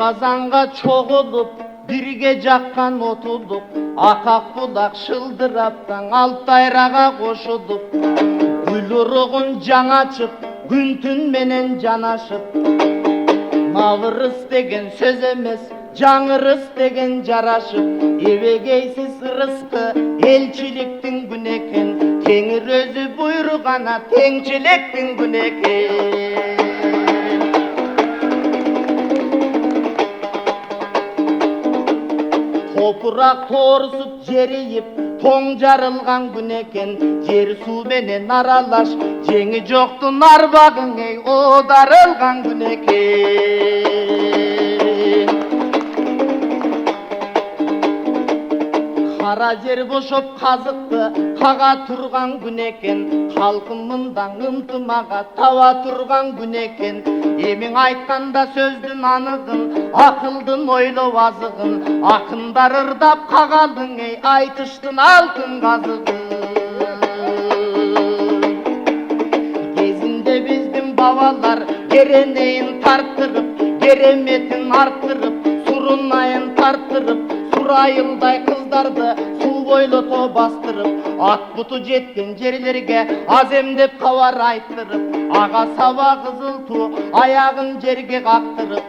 қазанға чоғылып, бірге жаққан отылып, ақақ бұлақ шылдыраптан Алтайраға қошылып, гүл ұрығын жаңачып, күн түн менен жанашып, Навырыс деген сөз емес, жаңырыс деген жарашып, ебегейсіз ырысқы елчіліктің күн екен, Теңір өзі бұйрығана теңшіліктің күн екен. Топырақ торысып жерейіп, тоң жарылған күн екен, жер су менен аралаш, жеңі жоқтың арбағың ей,одарылған күн екен. Қара жер бошоп қазықты қаға тұрған күн екен, халқым мындан ынтымаға таба тұрған күн екен. Емең айтқанда сөздің анығын, ақылдың ойлау азығын, ақындар ырдап қағалдың ей, айтыштың алтын қазығын. Кезінде біздің бабалар керенейін тарттырып, кереметін арттырып, сұрынайын тарттырып, Сурайылдай қыздарды су бойлото бастырып, ат бұты жеткен жерлерге аземдеп қавар айттырып, аға саба қызыл ту аяғын жерге қақтырып,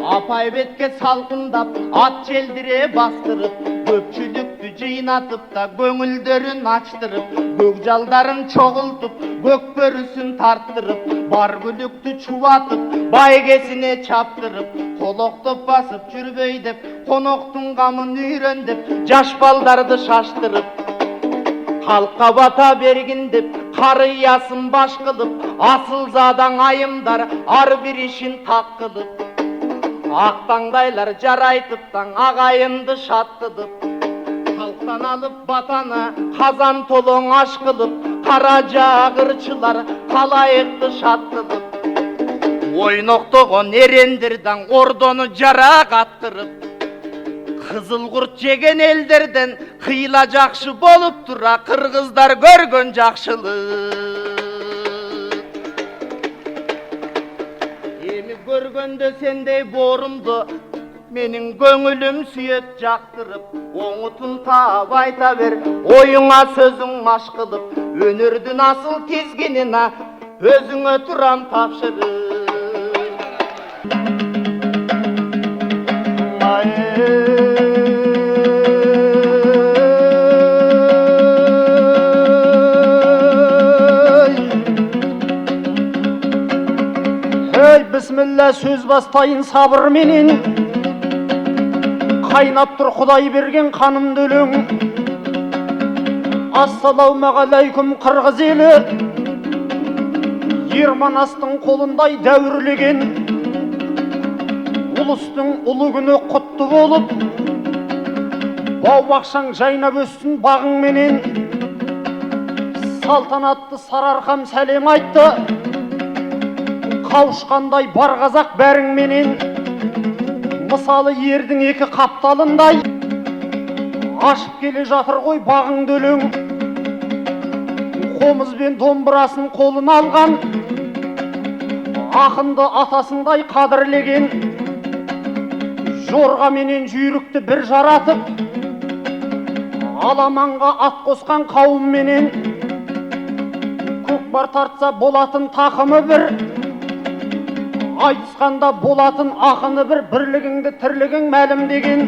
апай бетке салқындап ат желдіре бастырып, көпшілікті жинатып та көңілдерін аштырып, көкжалдарын чоғылтып, көкбөрісін тарттырып, бар күлікті чуатып, байгесіне чаптырып, қолоқтып басып жүрбей деп, қоноқтың қамын үйрендіп, жаш балдарды шаштырып, халыққа бата бергін деп, қариясын баш қылып, асылзадаң айымдар ар бір ішін тақ қылып, ақтаңдайлар жарайтыптан ағайынды шаттыдып, халықтан алып батаны қазан толың аш қылып, қара жағырчылар қалайықты шаттыдып, ойноқтоғын ерендерден ордоны жара қаттырып, қызыл құрт жеген елдерден қиыла жақшы болып тұра қырғыздар көрген жақшылық. Емі көргенде сендей борымды менің көңілім сүйет жақтырып, оңытын тап айта бер, ойыңа сөзің маш қылып, өнердің асыл кезгеніне өзіңе тұрам тапшырып. Бісміллә, сөз бастайын сабыр менен, қайнап тұр Құдай берген қанымды өлең. Ассалаумағалайкум қырғыз елі, Ерманастың қолындай дәуірлеген, ұлыстың ұлы күні құтты болып, бау-бақшаң жайнап өссін бағың менен. Салтанатты Сарыарқам сәлем айтты, қауышқандай бар қазақ бәрің менен. Мысалы ердің екі қапталындай, ашып келе жатыр ғой бағыңды өлең. Қомыз бен домбырасын қолына алған, ақынды атасындай қадірлеген, жорға менен жүйрікті бір жаратып, аламанға ат қосқан қауым менен. Көкпар тартса болатын тақымы бір, айтысқанда болатын ақыны бір, бірлігіңді тірлігің мәлім деген.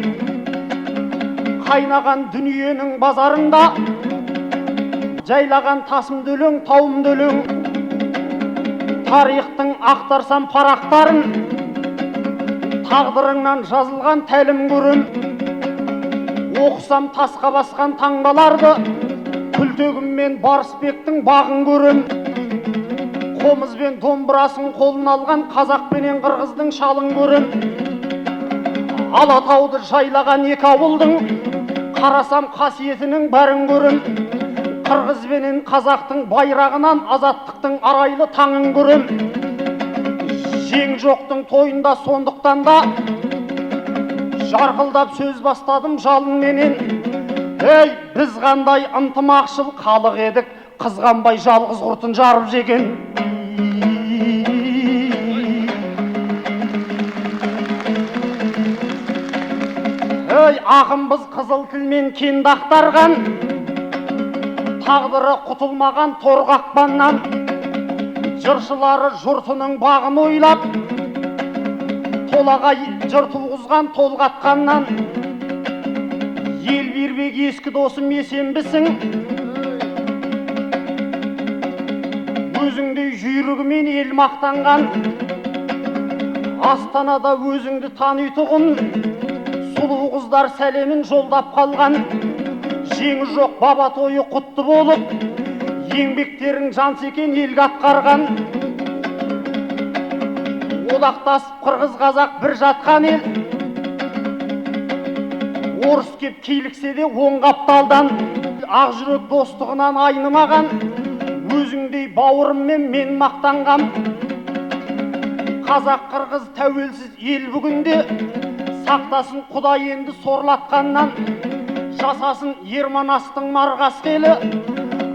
Қайнаған дүниенің базарында жайлаған тасымды өлең, тауымды өлең. Тарихтың ақтарсам парақтарын, тағдырыңнан жазылған тәлім көрем. Оқысам тасқа басқан таңбаларды, күлтегіммен Барысбектің бағын көрем. Қомыз бен домбырасын қолын алған қазақ пенен қырғыздың шалын көрем. Алатауды жайлаған екі ауылдың, қарасам қасиетінің бәрін көрем. Қырғыз бенен қазақтың байрағынан азаттықтың арайлы таңын көрем. Жең жоқтың тойында сондықтан да жарқылдап сөз бастадым жалын менен. Ей, біз қандай ынтымақшыл халық едік, қызғанбай жалғыз құртын жарып жеген. ақынбыз қызыл тілмен кенді ақтарған, тағдыры құтылмаған торғақпаннан, жыршылары жұртының бағын ойлап, толағай жыр туғызған толғатқаннан. Ел бербек ескі досым есенбісің, өзіңдей жүйрігімен ел мақтанған. Астанада өзіңді танитұғын, сұлу қыздар сәлемін жолдап қалған. Жеңі жоқ баба тойы құтты болып, еңбектерің жансекен елге атқарған. Одақтасып қырғыз қазақ бір жатқан ел, орыс кеп кейліксе де оң қапталдан. Ақ жүрек достығынан айнымаған, өзіңдей бауырыммен мен мақтанғам. Қазақ қырғыз тәуелсіз ел бүгінде, сақтасын Құдай енді сорлатқаннан. Жасасын Ерманастың марғас келі,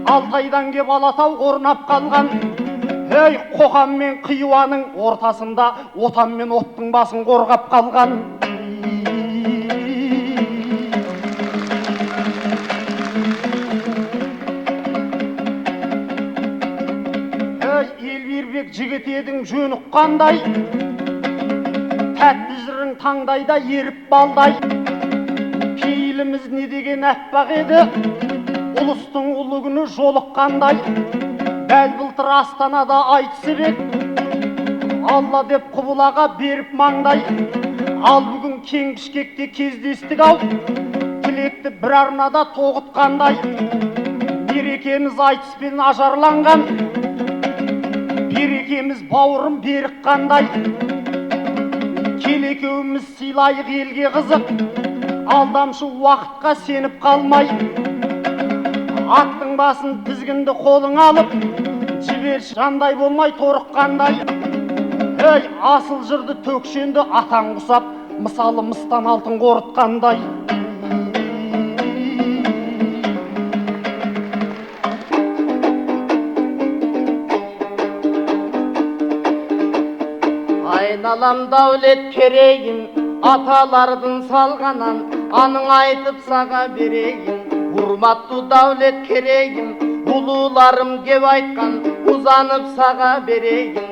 Алтайдан кеп Алатау орнап қалған. Ей, Қоқан мен Қиуаның ортасында отан мен оттың басын қорғап қалған. Ел бербек жігіт едің жөн ұққандай, тәтті жырың таңдайда еріп балдай. Пейіліміз не деген әппақ еді, ұлыстың ұлы күні жолыққандай. Бәл былтыр Астанада айтысы бек, Алла деп құбылаға беріп маңдай. Ал бүгін кең Бішкекте кездестік ау, тілекті бір арнада тоғытқандай. Берекеміз айтыспен ажарланған, берекеміз бауырым берік қандай. Келекеуіміз сыйлайық елге қызық, алдамшы уақытқа сеніп қалмай. Аттың басын тізгінді қолың алып, жіберші жандай болмай торыққандай. Ей, асыл жырды төкшенді атаң құсап, мысалы мыстан алтын қорытқандай. Айналам дәулет керейін, аталардың салғанан, аның айтып саға берейін. Урматту дәулет керейін, ұлыларым кеп айтқан, ұзанып саға берейін.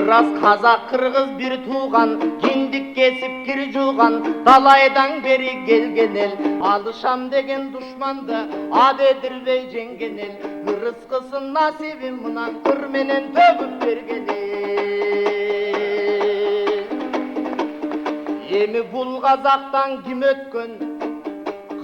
Рас қазақ қырғыз бір туған, кендік кесіп кір жуған, далайдан бері келген ел. Алышам деген дұшманды адедірбей жеңген ел. Рызқысын насибін мұнан көрменен төгіп берген ел. Емі бұл қазақтан кім өткен,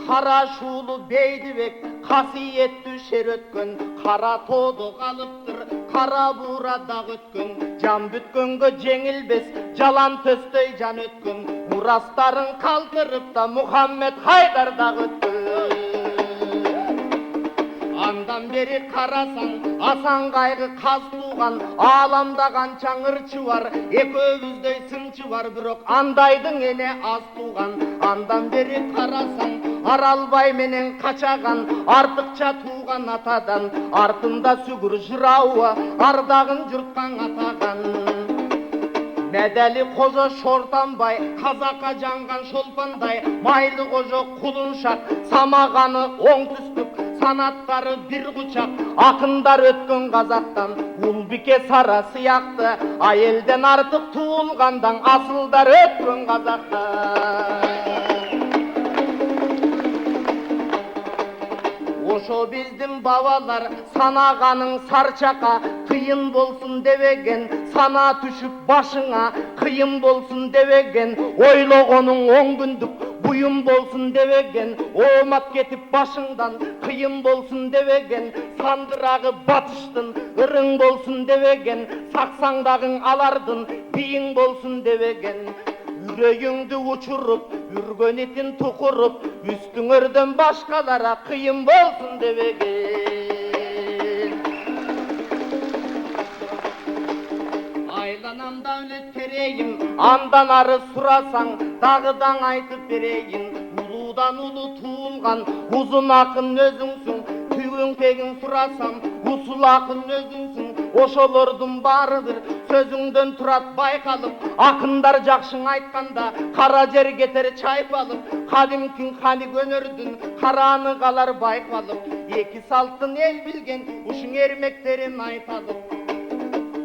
қара шулы бейдібек, қасиетті шер өткен. Қара тоды қалыптыр, қара бурадаг өткен. Жан бүткенге жеңілбес, жалан төстей жан өткен. Мұрастарын қалтырып та Мұхаммед Хайдардаг өткен. Андан бері қарасаң, асан қайғы қаз туған, аламда қанша ырчы бар, екеуіміздей сынчы бар, бірақ андайдың ене аз туған. Андан бері қарасаң, Аралбай менен қачаған, артықша туған атадан, артында сүгір жырауы, ардағын жұртқан атаған. Мәдәлі қожа Шортанбай, қазаққа жанған шолпандай, майлы қожа құлыншақ, самағаны оңтүстік, санаттары бір құшақ. Ақындар өткен қазақтан, Ұлбике Сара сияқты, әйелден артық туылғандан, асылдар өткен қазақтан. Ошо біздің бабалар санағаның сарчақа, қиын болсын девеген, сана түшіп башыңа, қиын болсын девеген, ойлағаның он күндік бұйым болсын девеген, омап кетіп башыңдан, қиын болсын девеген, сандырағы батыштың ырың болсын девеген, сақсаңдағың алардың бейің болсын девеген. Үрейіңді ұшырып, үрген етін тұқырып, үстіңірден башқалара қиын болсын девеген. Айланам дәулет керейін, андан ары сұрасаң, дағыдан айтып берейін. Ұлудан ұлы туылған, ұзын ақын өзіңсің, түйін тегін сұрасам, Usul akın özünsün, oşolordun barıdır. Sözüңдөн турат байкалып, акындар жакшың айтканда, кара жер кетер чайпалып, кадимкин кани көнөрдүн караны калар байкалып, эки салттын эл билген ушуң эрмектерин айталып.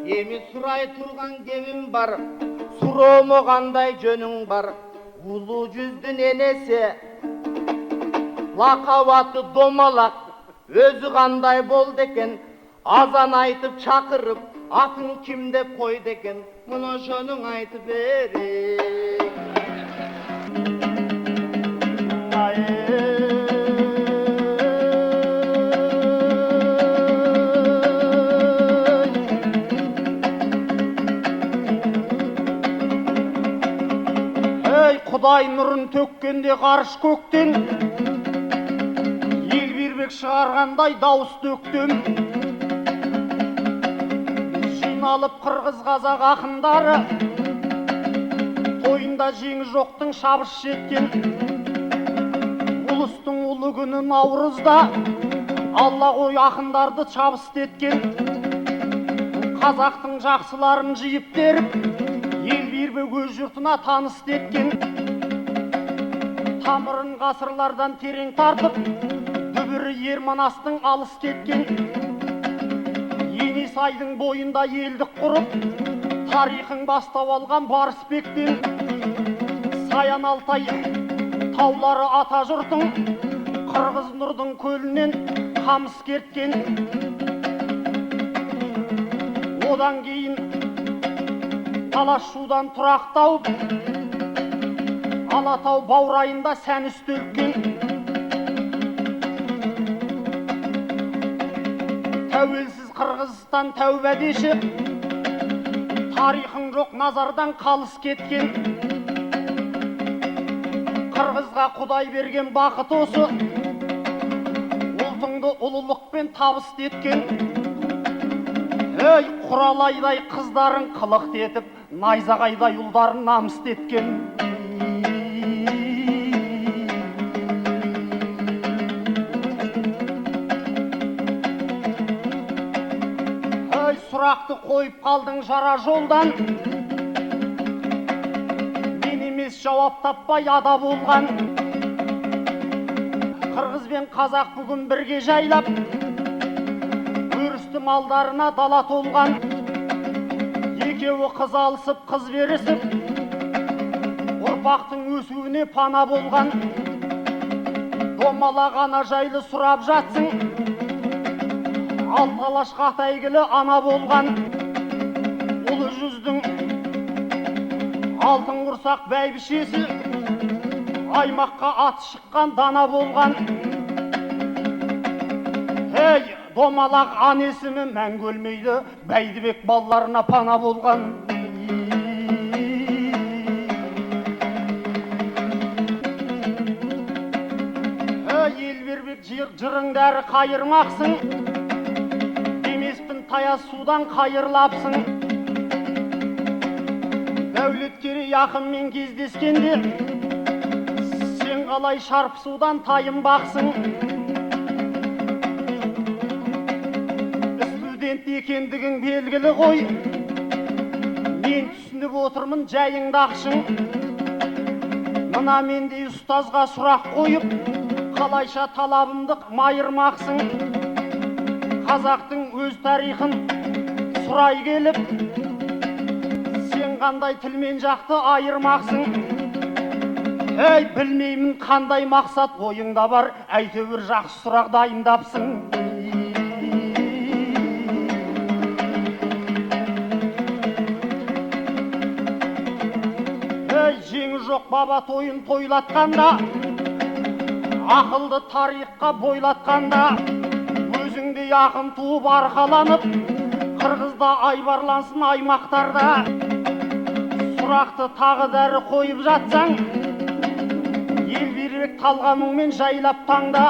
Эми сурай турган кебим бар, суроомо кандай жөнүң бар? Улуу жүздүн энеси, лакап аты Домалак, өзү кандай болду экен? Азан айтып чакырып, атың ким деп койду экен? Муну ошонуң айтып бериң. Ey Құдай нұрын төккенде қарыш көктен, ел бербек шығарғандай дауыс төктем. Жиналып қырғыз қазақ ақындары, тойында жеңі жоқтың шабыш жеткен. Ұлыстың ұлы күні Наурызда, Алла қой ақындарды шабыс еткен. Қазақтың жақсыларын жиып теріп, ел бербек өз жұртына таныс еткен. Тамырын ғасырлардан терең тартып, дүбірі Ерманастың алыс кеткен. Енесайдың бойында елдік құрып, тарихын бастап алған Барысбектен. Саян Алтай таулары ата жұртың, Қырғыз Нұрдың көлінен қамыс керткен. Одан кейін Талашудан тұрақтауып, Алатау баурайында сән үстелткен. Тәуелсіз Қырғызстан тәубәдеші, тарихың жоқ назардан қалыс кеткен. Қырғызға Құдай берген бақыт осы, ұлтыңды ұлылықпен табыс еткен. Ей құралайдай қыздарың қылық етіп, найзағайдай ұлдарын намыс еткен. Сұрақты қойып қалдың жара жолдан, мен емес жауап таппай ада болған. Қырғыз бен қазақ бүгін бірге жайлап, өрісті малдарына дала толған. Екеуі қыз алысып, қыз берісіп, ұрпақтың өсуіне пана болған. Домалақ ана жайлы сұрап жатсың, Алталашқа әйгілі ана болған. Ұлы жүздің алтын құрсақ бәйбішесі, аймаққа аты шыққан дана болған. Ей, Домалақ ан есімі мәңгі өлмейді, Бәйдібек балаларына пана болған. Ей, Елбербек жырыңдары қайырмақсың, таяз судан қайырлапсың. Дәулеткерей ақынмен кездескенде, сен қалай шарп судан тайынбақсың. Студент екендігің белгілі ғой, мен түсініп отырмын жайыңды ақшың. Мына мендей ұстазға сұрақ қойып, қалайша талабымды майырмақсың. Қазақтың өз тарихын сұрай келіп, сен қандай тілмен жақты айырмақсың. Ей, білмеймін қандай мақсат ойыңда бар, әйтеуір жақсы сұрақ дайындапсың. Ей, жеңі жоқ баба тойын тойлатқанда, ақылды тарихқа бойлатқанда, өзіңдей ақын туып арқаланып, Қырғызда айбарлансын аймақтарда. Сұрақты тағы дәрі қойып жатсаң, ел бербек талғамыңмен жайлап таңда.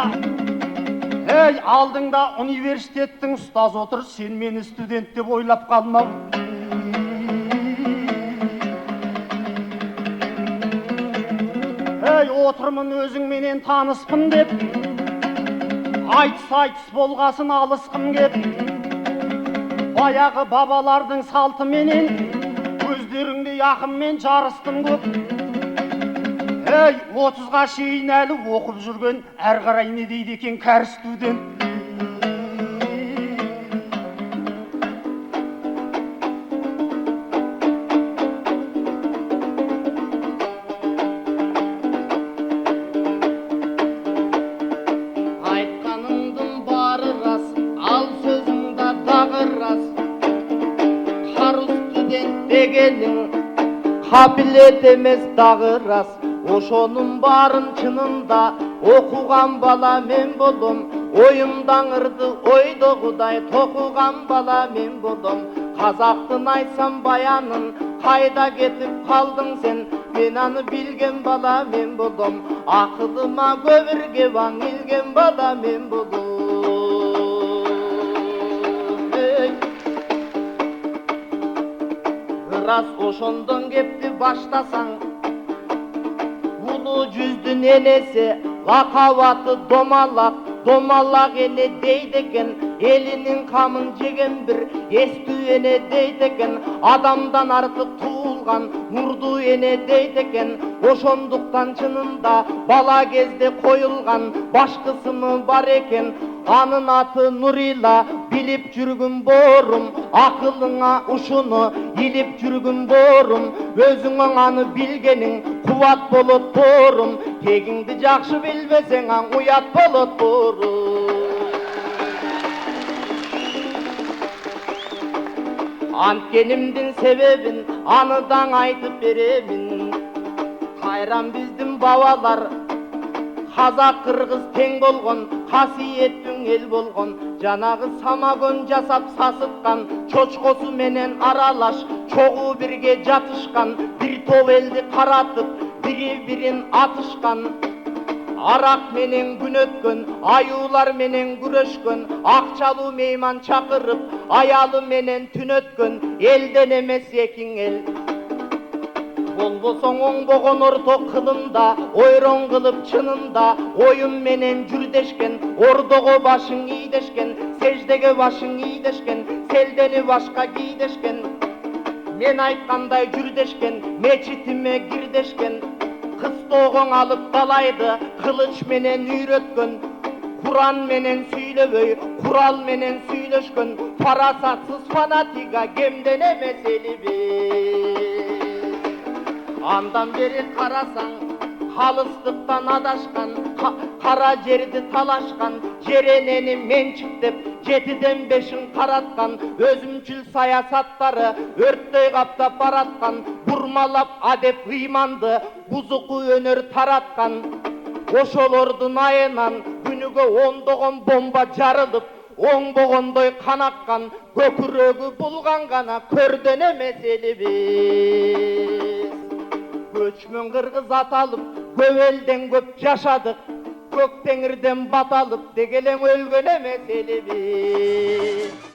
Ей, алдыңда университеттің ұстаз отыр, сен мені студент деп ойлап қалмау. Ей, отырмын өзіңменен таныспын деп, айтыс болғасын алысқым кеп, баяғы бабалардың салтыменен өздеріңдей ақынмен жарыстым көп. Ей, 30-ға шейін әлі оқып жүрген, әр қарай не дейді екен кәрі студент. Айтқаныңдың бары рас, ал сөзіңді дағы рас. Қару студент дегенің қабілет емес дағы рас. Ошоның барын чынында оқуған бала мен болом. Ойымдаңырды ойды құдай тоқуған бала мен болом. Қазақтың айтсам баянын қайда кетіп қалдың сен? Мен аны білген бала мен болом. Ақылыма көбірге ваң елген бала мен болом. Рас ошондон кепті баштасаң, улуу жүздүн энеси, лакабаты домалак, домалак эне дейт экен. Элинин камын жеген бир эстүү эне дейт экен. Адамдан артык туулган мурдуу эне дейт экен. Ошондуктан чынында бала кезде коюлган башкысымы бар экен. Анын аты Нурила, билип жүргүн борум. Акылыңа ушуну илип жүргүн борум. Өзүңөң аны билгениң кубат болот борум. Тегиңди жакшы билбесең аң уят болот борум. Анткенимдин себебин аныдан айтып беремин. Кайран биздин бабалар Қазақ қырғыз тең болған, қасиеттің ел болған. Жанағы самагон жасап сасытқан, чочкосу менен аралаш, чогуу бирге жатышқан. Бир топ элди каратып, бири-бирин атышқан. Арақ менен күн өткөн, аюулар менен күрөшкөн. Акчалуу мейман чакырып, аялы менен түн өткөн. Элден эмес экиң эл. Болбосоң оңбогон орто кылымда, ойрон кылып чынында. Оюн менен жүрдешкен, ордого башың ийдешкен. Сеждеге башың ийдешкен, селдени башка кийдешкен. Мен айткандай жүрдешкен, мечитиме кирдешкен. Кыстогоң алып талайды, кылыч менен үйрөткөн. Куран менен сүйлөбөй, курал менен сүйлөшкөн. Парасатсыз фанатига кемден эмес элибиз. Андан бери карасаң, калыстыктан адашкан, кара жерди талашкан, жеренени менчиктеп, 7ден 5ин караткан, өзүмчүл саясаттары өрттөй каптап бараткан, бурмалап адеп ыйманды, бузуку өнөр тараткан. Ошолордун айынан күнүгө ондогон бомба жарылып, оңбогондой кан аккан, көкүрөгү булган гана көрдөн эмес элибиз. Көчмөн кыргыз аталып, көп элден көп жашадык. Көк теңирден баталып, дегелең өлгөн эмес элибиз.